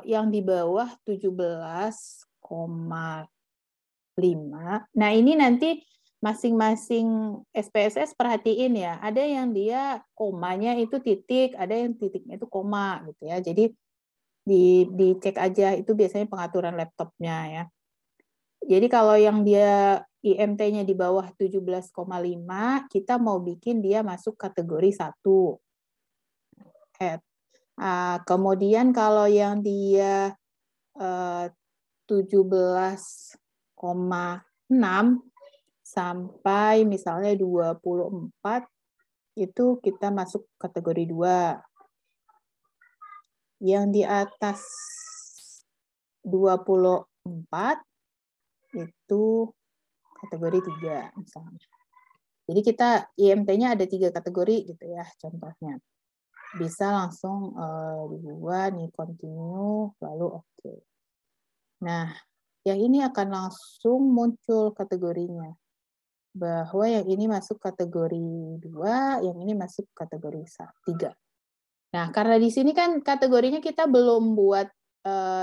yang di bawah 17,5. Nah ini nanti masing-masing SPSS perhatiin ya, ada yang dia komanya itu titik, ada yang titiknya itu koma gitu ya. Jadi dicek aja, itu biasanya pengaturan laptopnya ya. Jadi kalau yang dia IMT-nya di bawah 17,5, kita mau bikin dia masuk kategori 1. Kemudian kalau yang dia 17,6 sampai misalnya 24, itu kita masuk kategori 2. Yang di atas 24 itu kategori 3 misalnya. Jadi kita IMT-nya ada 3 kategori gitu ya contohnya. Bisa langsung dibuat nih continue lalu oke. Nah, yang ini akan langsung muncul kategorinya. Bahwa yang ini masuk kategori 2, yang ini masuk kategori 3. Nah, karena di sini kan kategorinya kita belum buat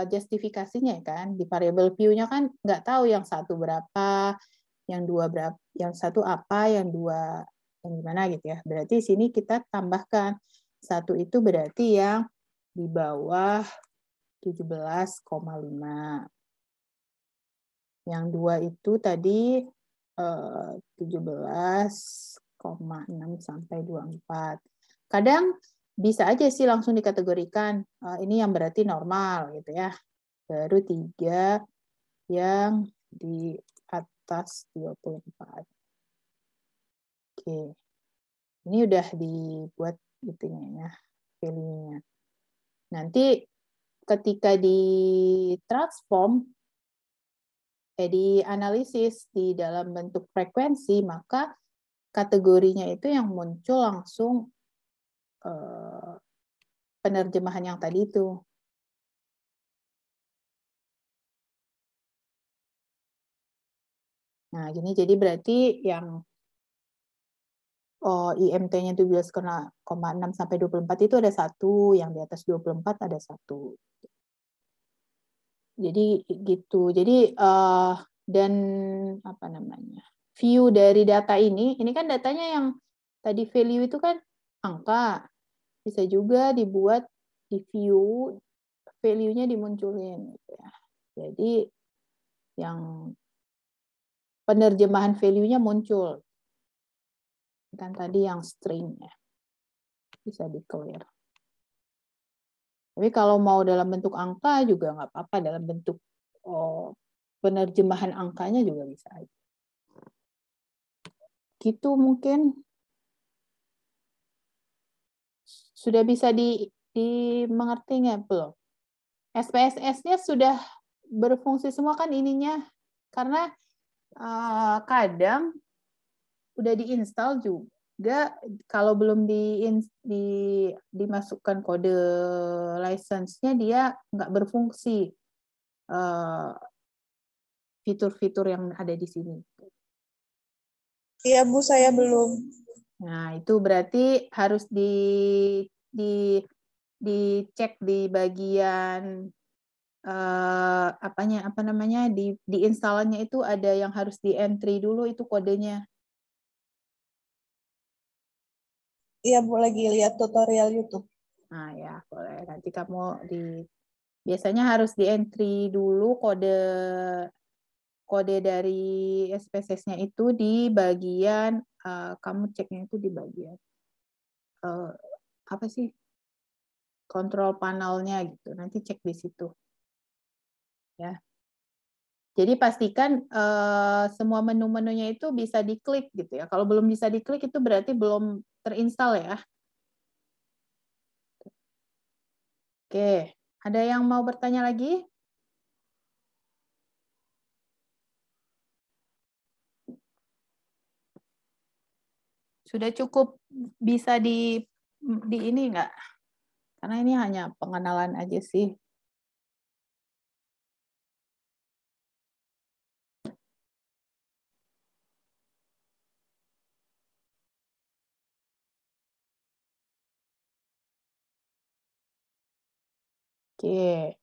justifikasinya kan, di variable view-nya kan nggak tahu yang satu berapa, yang dua berapa, yang satu apa, yang dua yang gimana gitu ya. Berarti di sini kita tambahkan satu itu berarti yang di bawah 17,5. Yang dua itu tadi 17,6 sampai 24. Kadang bisa aja sih langsung dikategorikan, ini yang berarti normal gitu ya. Baru 3 yang di atas 24. Oke. Ini udah dibuat itunya ya, value-nya. Nanti ketika di transform, di analisis di dalam bentuk frekuensi, maka kategorinya itu yang muncul langsung penerjemahan yang tadi itu. Nah, gini jadi berarti yang IMT-nya 17,6 sampai 24 itu ada 1, yang di atas 24 ada 1. Jadi gitu. Jadi dan apa namanya? View dari data ini kan datanya yang tadi value itu kan angka. Bisa juga dibuat di view, value-nya dimunculin gitu ya. Jadi yang penerjemahan value-nya muncul. Kan tadi yang string ya. Bisa declare. Tapi kalau mau dalam bentuk angka juga nggak apa-apa, dalam bentuk penerjemahan angkanya juga bisa aja. Gitu mungkin. Sudah bisa dimengerti nggak belum? SPSS-nya sudah berfungsi semua kan ininya, karena kadang udah diinstal juga, kalau belum dimasukkan kode license-nya dia nggak berfungsi fitur-fitur yang ada di sini. Iya, Bu, saya belum. Nah, itu berarti harus di dicek di bagian apa namanya di installannya itu ada yang harus di entry dulu itu kodenya. Iya, Bu, lagi lihat tutorial YouTube. Nah, ya, boleh. Nanti kamu biasanya harus di entry dulu kode dari SPSS-nya itu di bagian kamu ceknya itu di bagian apa sih? Kontrol panelnya gitu. Nanti cek di situ. Ya. Jadi pastikan semua menu-menunya itu bisa diklik gitu ya. Kalau belum bisa diklik itu berarti belum terinstall ya. Oke, ada yang mau bertanya lagi? Sudah cukup bisa di ini enggak? Karena ini hanya pengenalan aja sih. Oke.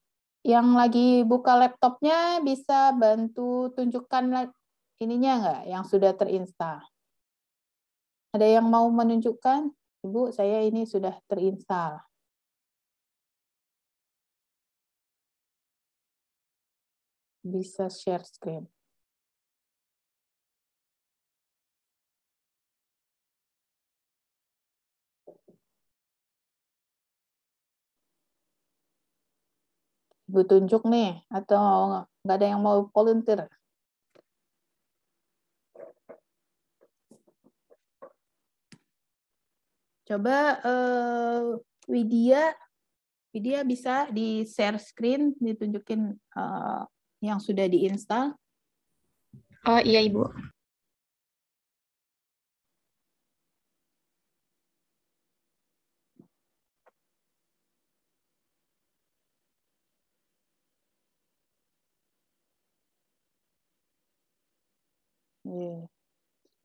Yang lagi buka laptopnya bisa bantu tunjukkan ininya enggak yang sudah terinstall? Ada yang mau menunjukkan? Ibu, saya ini sudah terinstall. Bisa share screen. Ibu tunjuk nih, atau nggak ada yang mau volunteer? Coba Widya bisa di share screen, ditunjukin yang sudah diinstal. Oh iya Ibu.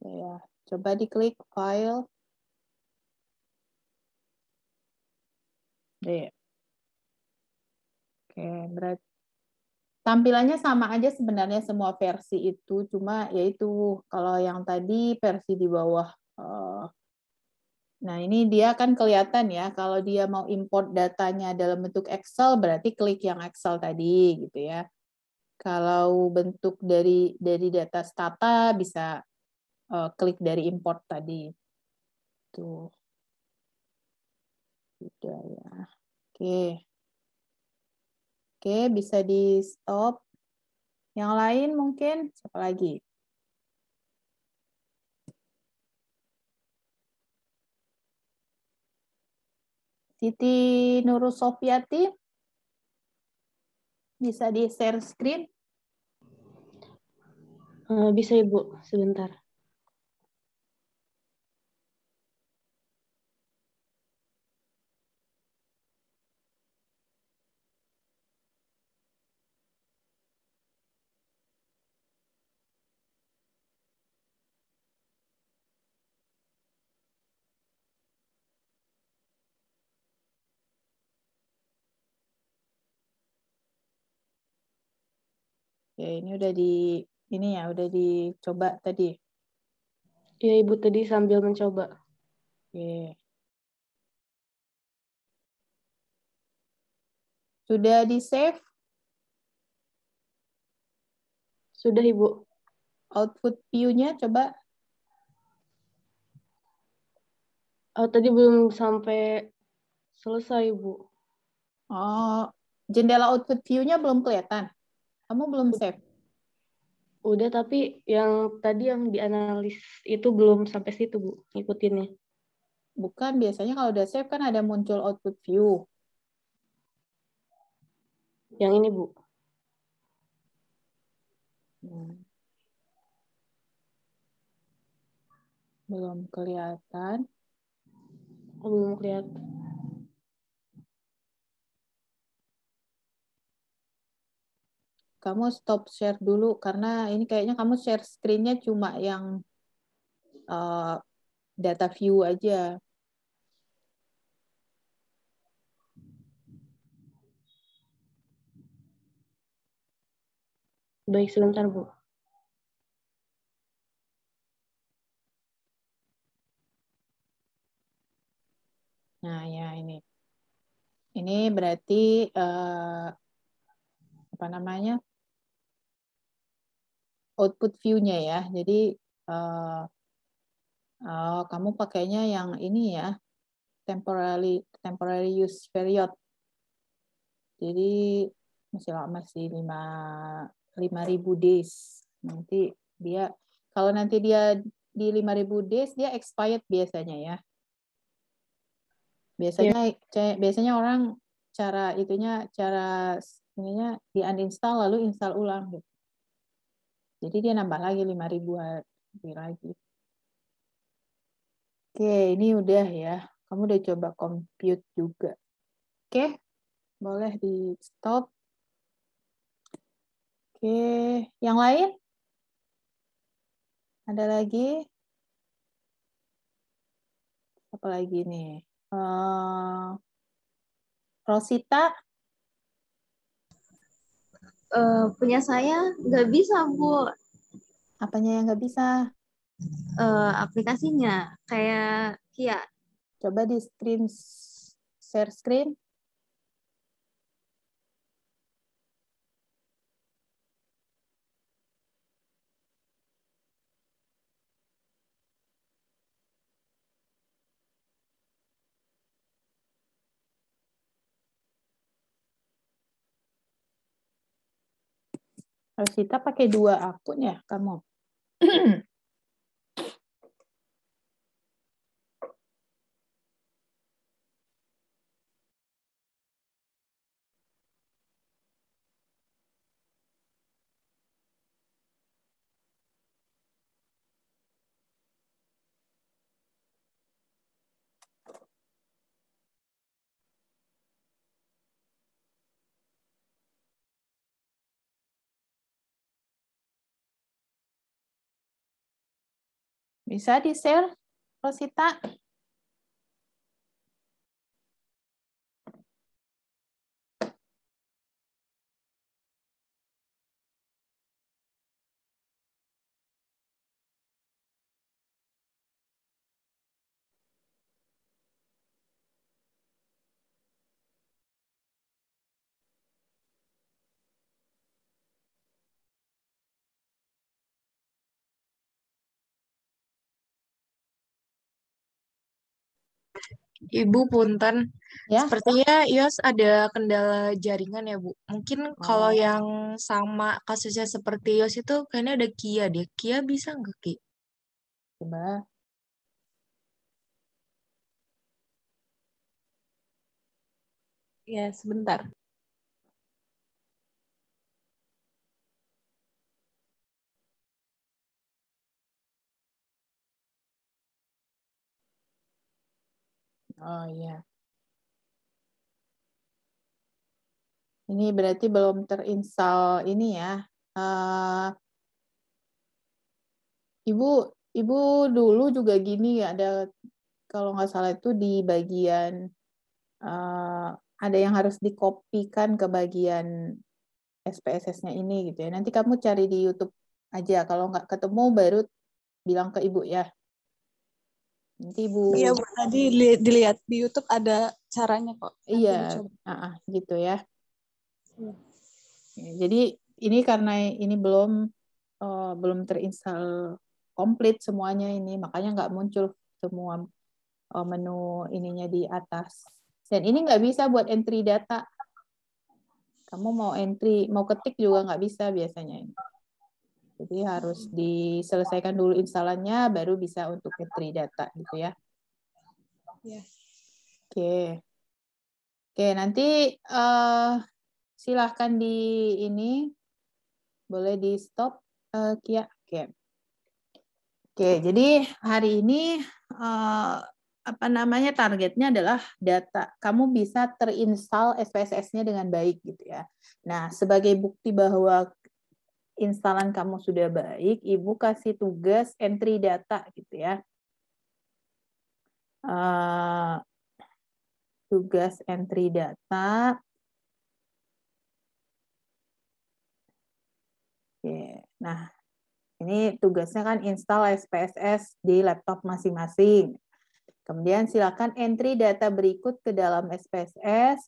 Ya, coba diklik file. Oke, berarti tampilannya sama aja sebenarnya semua versi itu, cuma yaitu kalau yang tadi versi di bawah. Nah, ini dia kan kelihatan ya, kalau dia mau import datanya dalam bentuk Excel, berarti klik yang Excel tadi, gitu ya. Kalau bentuk dari data stata, bisa klik dari import tadi. Tuh. Sudah ya. Oke. Oke, bisa di stop. Yang lain mungkin, siapa lagi? Siti Nurul Sofiati, bisa di share screen? Bisa Ibu, sebentar. Ya, ini udah dicoba tadi. Iya Ibu, tadi sambil mencoba. Oke. Sudah di save? Sudah Ibu. Output view-nya coba. Tadi belum sampai selesai Ibu. Oh, jendela output view-nya belum kelihatan. Kamu belum save. Udah, tapi yang tadi yang dianalis itu belum sampai situ Bu, ngikutinnya. Bukan, biasanya kalau udah save kan ada muncul output view. Yang ini Bu. Belum kelihatan. Belum kelihatan. Kamu stop share dulu, karena ini kayaknya kamu share screen-nya cuma yang data view aja. Baik, sebentar, Bu. Nah, ya ini. Ini berarti apa namanya? Output view-nya ya. Jadi kamu pakainya yang ini ya, temporary use period. Jadi masih 5.000 days. Nanti dia kalau nanti dia di 5.000 days dia expired biasanya ya. Biasanya orang cara ininya di uninstall lalu install ulang gitu. Jadi dia nambah lagi 5.000 hari lagi. Oke, ini udah ya. Kamu udah coba compute juga. Oke, boleh di stop. Oke, yang lain? Ada lagi? Apa lagi nih? Rosita? Punya saya nggak bisa, Bu. Apanya yang nggak bisa? Aplikasinya kayak Kia. Coba di share screen. Rosita pakai 2 akun ya kamu? Bisa di-share, Rosita? Ibu punten, Ya. sepertinya Yos ada kendala jaringan ya, Bu. Mungkin kalau yang sama kasusnya seperti Yos itu kayaknya ada Kia deh. Kia bisa nggak, Ki? Coba. Ya, sebentar. Oh iya. Ini berarti belum terinstall ini ya. Ibu dulu juga gini ya, ada kalau nggak salah itu di bagian ada yang harus dikopikan ke bagian SPSS-nya ini gitu ya. Nanti kamu cari di YouTube aja. Kalau nggak ketemu baru bilang ke ibu ya. Nanti ibu. Iya, Bu. Tadi dilihat di YouTube ada caranya kok. Nanti Iya, dicoba. gitu ya. Jadi ini karena ini belum terinstall komplit semuanya ini, makanya nggak muncul semua menu ininya di atas. Dan ini nggak bisa buat entry data. Kamu mau ketik juga nggak bisa biasanya ini. Jadi harus diselesaikan dulu instalannya, baru bisa untuk entry data gitu ya. Ya. Oke, nanti silahkan di ini, boleh di stop, Kia. Oke, jadi hari ini targetnya adalah data kamu bisa terinstall SPSS-nya dengan baik gitu ya. Nah, sebagai bukti bahwa instalan kamu sudah baik, Ibu kasih tugas entry data gitu ya. Tugas entry data. Oke. Nah, ini tugasnya kan install SPSS di laptop masing-masing. Kemudian silakan entry data berikut ke dalam SPSS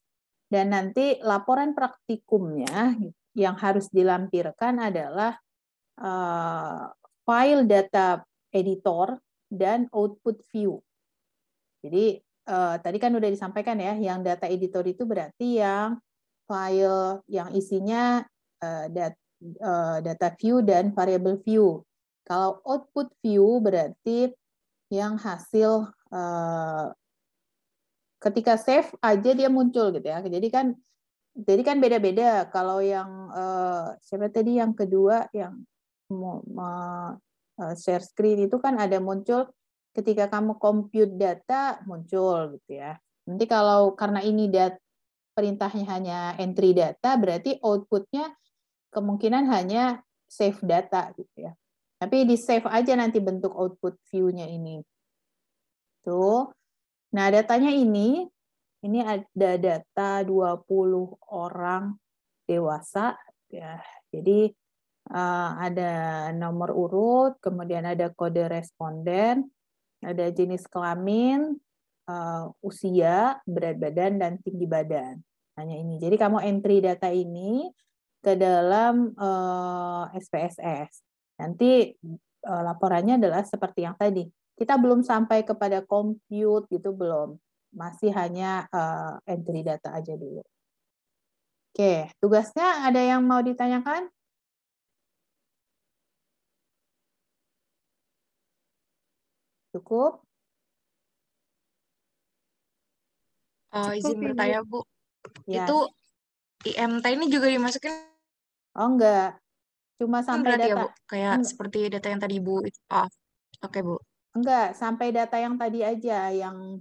dan nanti laporan praktikumnya yang harus dilampirkan adalah file data editor dan output view. Jadi tadi kan udah disampaikan ya, yang data editor itu berarti yang file yang isinya data view dan variable view. Kalau output view berarti yang hasil ketika save aja dia muncul gitu ya. Jadi kan beda-beda. Kalau yang siapa tadi yang kedua yang share screen itu kan ada muncul ketika kamu compute data muncul gitu ya. Nanti kalau karena ini perintahnya hanya entry data berarti outputnya kemungkinan hanya save data gitu ya. Tapi di save aja nanti bentuk output view-nya ini. Tuh. Nah, datanya ini ada data 20 orang dewasa ya. Jadi ada nomor urut, kemudian ada kode responden, ada jenis kelamin, usia, berat badan dan tinggi badan. Hanya ini. Jadi kamu entry data ini ke dalam SPSS. Nanti laporannya adalah seperti yang tadi. Kita belum sampai kepada compute gitu belum. Masih hanya entry data aja dulu. Oke, tugasnya ada yang mau ditanyakan? Cukup? Izin bertanya, Bu. Ya. Itu IMT ini juga dimasukin Oh enggak. Cuma sampai berarti ya, data. Bu? Kayak seperti data yang tadi Bu. Oke, Bu. Enggak, sampai data yang tadi aja yang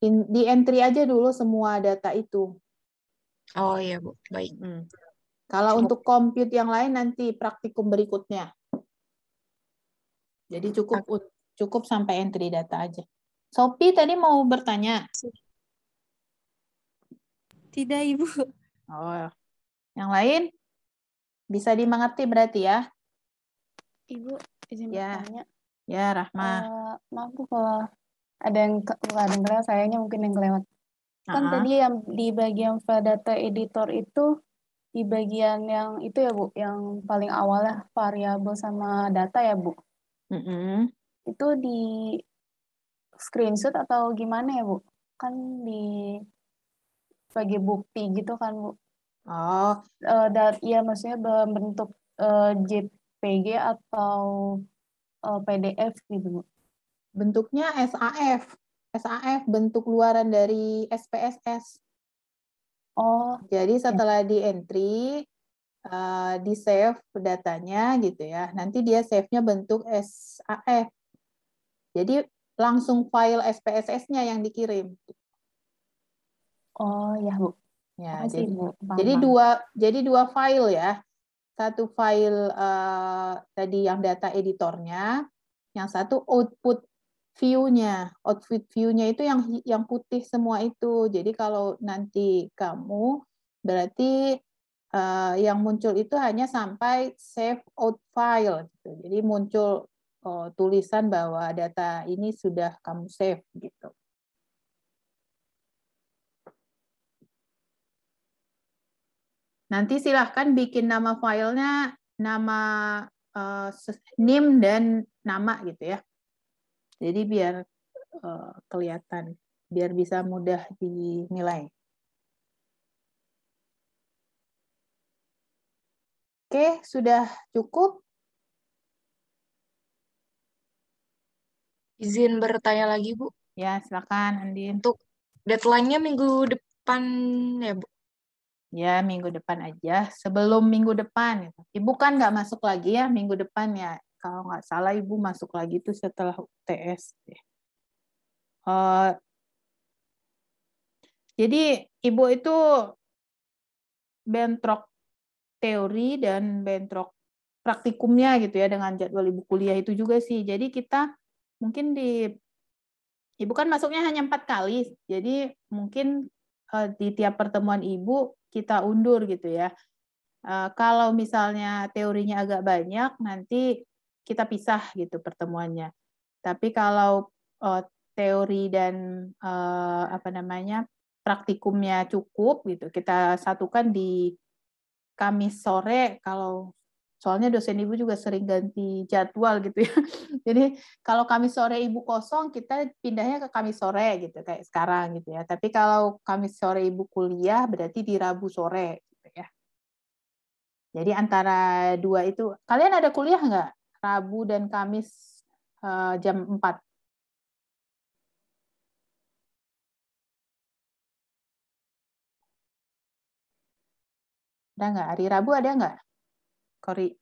di entry aja dulu semua data itu. Oh iya, Bu. Baik. Kalau untuk compute yang lain nanti praktikum berikutnya. Jadi cukup sampai entry data aja. Sophie tadi mau bertanya? Tidak, Ibu. Oh, yang lain bisa dimengerti berarti ya? Ibu, izin Ya. bertanya. Ya, Rahma. Maaf Bu, kalau ada yang nggak dengar, sayangnya mungkin yang kelewat. Kan tadi yang di bagian file data editor itu, di bagian yang itu ya Bu, yang paling awalnya variabel sama data ya Bu. Itu di screenshot atau gimana ya Bu? Kan di sebagai bukti gitu kan Bu. Oh. Ya maksudnya bentuk JPG atau PDF gitu Bu. Bentuknya SAF. SAF bentuk luaran dari SPSS. Oh. Jadi setelah di entry, di save datanya gitu ya. Nanti dia save-nya bentuk SAF. Jadi langsung file SPSS-nya yang dikirim. Oh ya Bu. Ya, Makasih, jadi, Bu. jadi dua file ya. Satu file tadi yang data editornya, yang satu output view-nya. Output view-nya itu yang putih semua itu. Jadi kalau nanti kamu berarti yang muncul itu hanya sampai save out file gitu. Jadi muncul tulisan bahwa data ini sudah kamu save gitu. Nanti silahkan bikin nama filenya, nama NIM dan nama gitu ya. Jadi biar kelihatan, biar bisa mudah dinilai. Oke, sudah cukup? Izin bertanya lagi, Bu. Ya, silakan, Andin. Untuk deadline-nya minggu depan ya, Bu? Ya, minggu depan aja. Sebelum minggu depan. Ibu kan nggak masuk lagi ya minggu depan ya. Kalau nggak salah Ibu masuk lagi itu setelah UTS. Jadi Ibu itu bentrok teori dan bentrok praktikumnya gitu ya dengan jadwal Ibu kuliah itu juga sih. Jadi kita mungkin Ibu kan masuknya hanya 4 kali, jadi mungkin di tiap pertemuan Ibu kita undur gitu ya. Kalau misalnya teorinya agak banyak, nanti kita pisah gitu pertemuannya. Tapi kalau teori dan praktikumnya cukup gitu, kita satukan di Kamis sore. Kalau soalnya dosen Ibu juga sering ganti jadwal gitu ya. Jadi kalau Kamis sore Ibu kosong, kita pindahnya ke Kamis sore gitu kayak sekarang gitu ya. Tapi kalau Kamis sore Ibu kuliah, berarti di Rabu sore gitu ya. Jadi antara dua itu, kalian ada kuliah nggak? Rabu dan Kamis jam 4. Ada nggak? Hari Rabu ada nggak? Kori.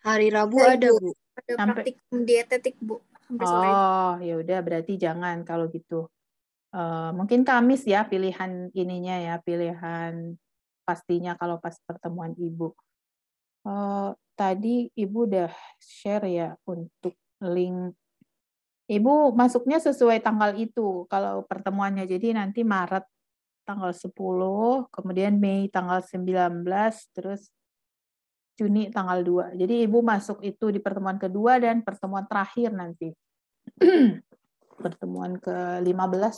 Hari Rabu Ada, ada, Ibu. Bu. Ada Sampai- praktikum dietetik, Bu. Sampai sore. Oh, ya udah berarti jangan kalau gitu. Mungkin Kamis ya pilihan ininya ya, pilihan pastinya kalau pas pertemuan Ibu. Tadi Ibu udah share ya untuk link. Ibu masuknya sesuai tanggal itu kalau pertemuannya. Jadi nanti Maret tanggal 10, kemudian Mei tanggal 19, terus Juni tanggal 2. Jadi Ibu masuk itu di pertemuan kedua dan pertemuan terakhir nanti. Pertemuan ke-15.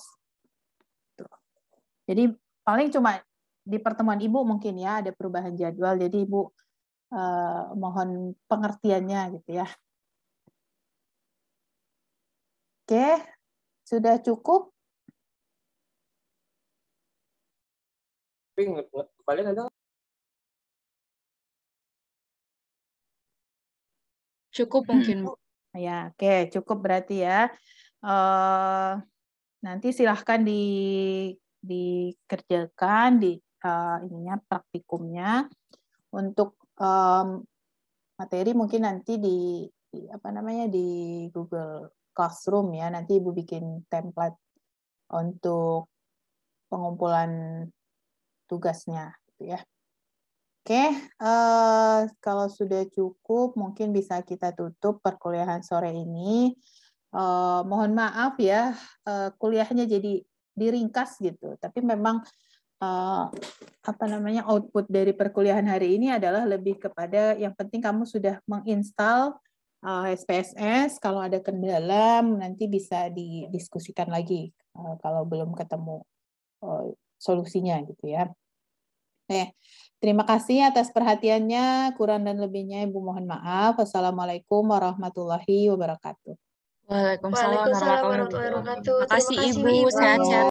Jadi paling cuma di pertemuan Ibu mungkin ya ada perubahan jadwal. Jadi Ibu mohon pengertiannya gitu ya. Oke, sudah cukup? Cukup mungkin, Bu. Ya, oke, cukup berarti ya. Nanti silahkan dikerjakan di ininya praktikumnya. Untuk materi mungkin nanti di Google Classroom ya. Nanti Ibu bikin template untuk pengumpulan tugasnya gitu ya. Oke, kalau sudah cukup mungkin bisa kita tutup perkuliahan sore ini. Mohon maaf ya, kuliahnya jadi diringkas gitu. Tapi memang output dari perkuliahan hari ini adalah lebih kepada yang penting kamu sudah menginstal SPSS. Kalau ada kendala nanti bisa didiskusikan lagi kalau belum ketemu solusinya gitu ya. Terima kasih atas perhatiannya. Kurang dan lebihnya Ibu mohon maaf. Wassalamualaikum warahmatullahi wabarakatuh. Waalaikumsalam warahmatullahi wabarakatuh. Terima Makasih kasih, Ibu, Ibu. sehat-sehat.